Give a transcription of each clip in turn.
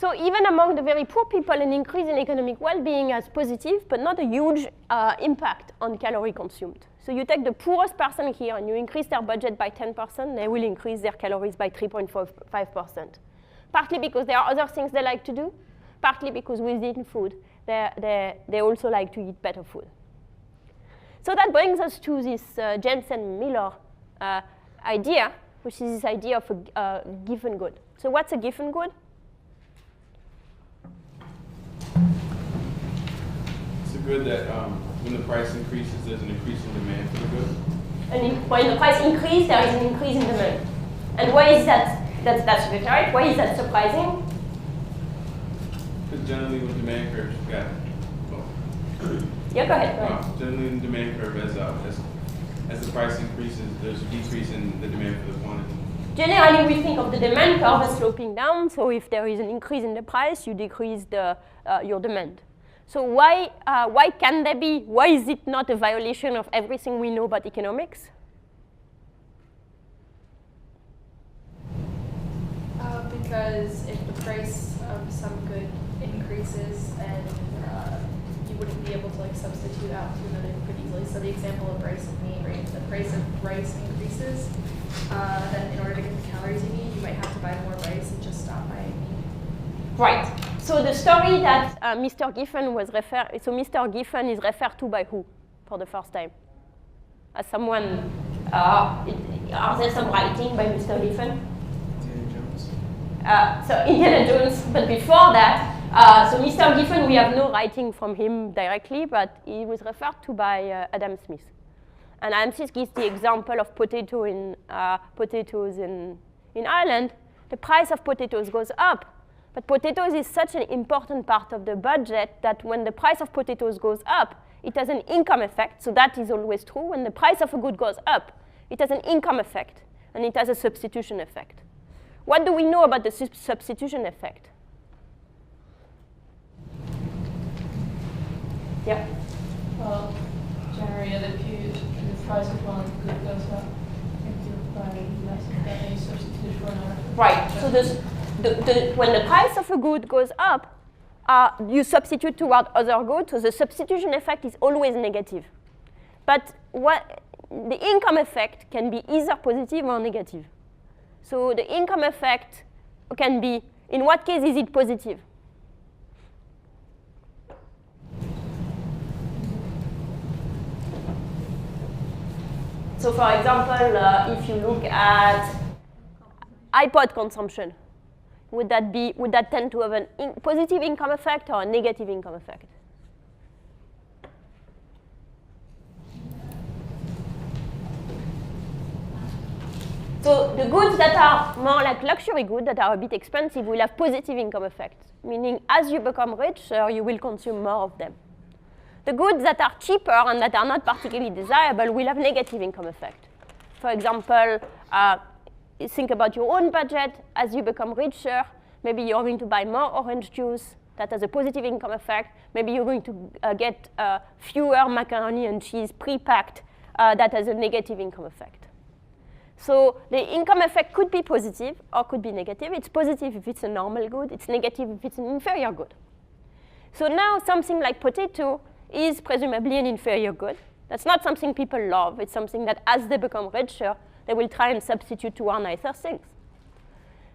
So even among the very poor people, an increase in economic well-being has positive, but not a huge impact on calorie consumed. So you take the poorest person here and you increase their budget by 10%, they will increase their calories by 3.5%. Partly because there are other things they like to do, partly because with eating food, they also like to eat better food. So that brings us to this Jensen-Miller idea, which is this idea of a Giffen good. So what's a Giffen good? It's a good that when the price increases, there's an increase in demand for the good. And when the price increases, there is an increase in demand. And why is that? That's good, right? Why is that surprising? Because generally when demand curves, you've got, yeah, go ahead. Generally in the demand curve, as the price increases, there's a decrease in the demand for the quantity. Generally, we think of the demand curve as sloping down. So if there is an increase in the price, you decrease your demand. So why can there be? Why is it not a violation of everything we know about economics? Because if the price of some good increases, and you wouldn't be able to like substitute out to another pretty easily. So the example of rice and meat, right? If the price of rice increases, then in order to get the calories you need, you might have to buy more rice and just stop buying meat. Right. So the story that Mr. Giffen was so Mr. Giffen is referred to by who for the first time? As someone, are there some writing by Mr. Giffen? So Indiana Jones, but before that, so Mr. Giffen, we have no writing from him directly, but he was referred to by Adam Smith. And Adam Smith gives the example of potatoes in Ireland. The price of potatoes goes up, but potatoes is such an important part of the budget that when the price of potatoes goes up, it has an income effect, so that is always true. When the price of a good goes up, it has an income effect, and it has a substitution effect. What do we know about the substitution effect? Yeah? Well, generally it appears the price of one good goes up if you buy less than a substitute for another. Right. So when the price of a good goes up, you substitute toward other goods, so the substitution effect is always negative. But the income effect can be either positive or negative. So the income effect can be, in what case is it positive? So for example, if you look at iPod consumption, would that tend to have a positive income effect or a negative income effect? So the goods that are more like luxury goods, that are a bit expensive, will have positive income effects, meaning as you become richer, you will consume more of them. The goods that are cheaper and that are not particularly desirable will have negative income effect. For example, think about your own budget. As you become richer, maybe you're going to buy more orange juice. That has a positive income effect. Maybe you're going to get fewer macaroni and cheese pre-packed. That has a negative income effect. So the income effect could be positive or could be negative. It's positive if it's a normal good. It's negative if it's an inferior good. So now something like potato is presumably an inferior good. That's not something people love. It's something that as they become richer, they will try and substitute to nicer things.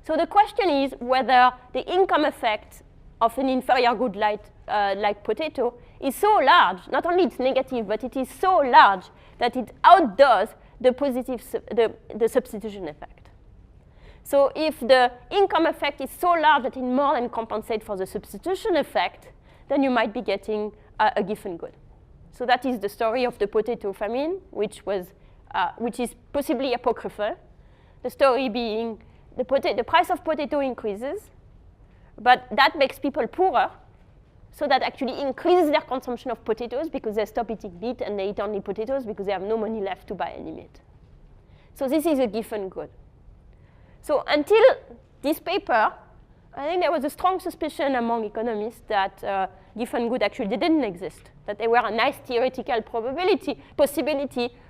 So the question is whether the income effect of an inferior good like potato is so large, not only it's negative, but it is so large that it outdoes the substitution effect. So if the income effect is so large that it more than compensates for the substitution effect, then you might be getting a Giffen good. So that is the story of the potato famine, which is possibly apocryphal. The story being the price of potato increases, but that makes people poorer, so that actually increases their consumption of potatoes because they stop eating meat and they eat only potatoes because they have no money left to buy any meat. So this is a Giffen good. So until this paper, I think there was a strong suspicion among economists that Giffen good actually didn't exist, that they were a nice theoretical possibility,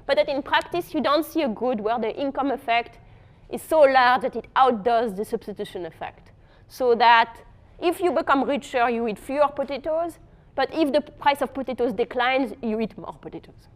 but that in practice you don't see a good where the income effect is so large that it outdoes the substitution effect. So that If you become richer, you eat fewer potatoes. But if the price of potatoes declines, you eat more potatoes.